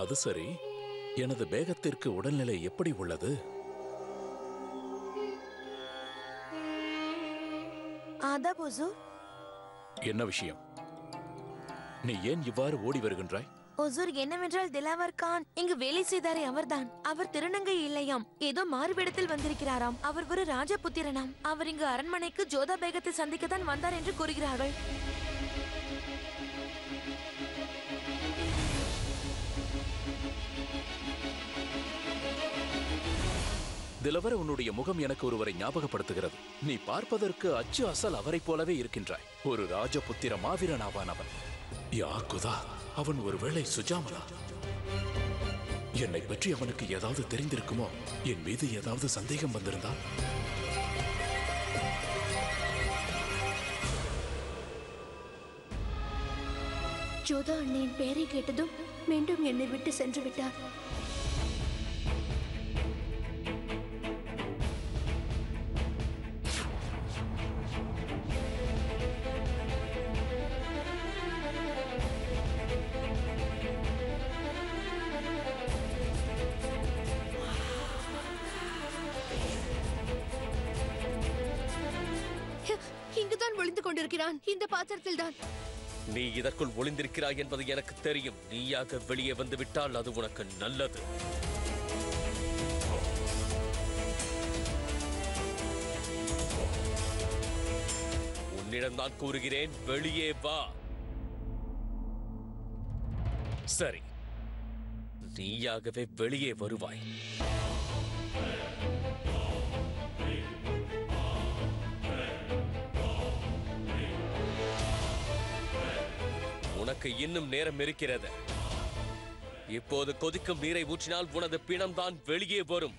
அது சரி, எனது பேகத்திற்கு உடல்நிலை எப்படி உள்ளது? ஆதாப் ஹுசூர். என்ன விஷயம்? நீ ஏன் இவ்வாறு ஓடி வருகின்றாய்? ஹுசூர், என்னவென்றால் திலாவர் கான் இங்கு வேலை செய்தாரே அவர்தான். அவர் திருநங்கை இல்லையாம், ஏதோ மாறுவேடத்தில் வந்திருக்கிறாராம். அவர் ஒரு ராஜபுத்திரனாம். அவர் இங்கு அரண்மனைக்கு ஜோதா பேகத்தை சந்திக்கத்தான் வந்தார் என்று கூறுகிறார்கள். திலவர, உன்னுடைய முகம் எனக்கு ஒருவரை ஞாபகப்படுத்துகிறது. நீ பார்ப்பதற்கு அச்சு அசல் அவரைப் போலவே இருக்கின்றாய். ஒரு ராஜபுத்திர மாவீரன் ஆவான் அவன். யாகுதா, அவன் ஒருவேளை சுஜாமலா? என்னை பற்றி அவனுக்கு ஏதாவது தெரிந்திருக்குமோ? என் மீது ஏதாவது சந்தேகம் வந்திருந்தால்? ஜோதா அண்ணியின் பெயரை கேட்டதும் மீண்டும் என்னை விட்டு சென்று விட்டார். இங்குதான் ஒளிந்து கொண்டிருக்கிறான், இந்த பாத்திரத்தில் தான். நீ இதற்குள் ஒளிந்திருக்கிறாய் என்பது எனக்கு தெரியும். நீயாக வெளியே வந்து விட்டால் அது உனக்கு நல்லது. உன்னிடம் தான் கூறுகிறேன், வெளியே வா. சரி, நீயாகவே வெளியே வருவாய். உனக்கு இன்னும் நேரம் இருக்கிறது. இப்போது கொதிக்கும் நீரை ஊற்றினால் உனது பிணம்தான் வெளியே வரும்.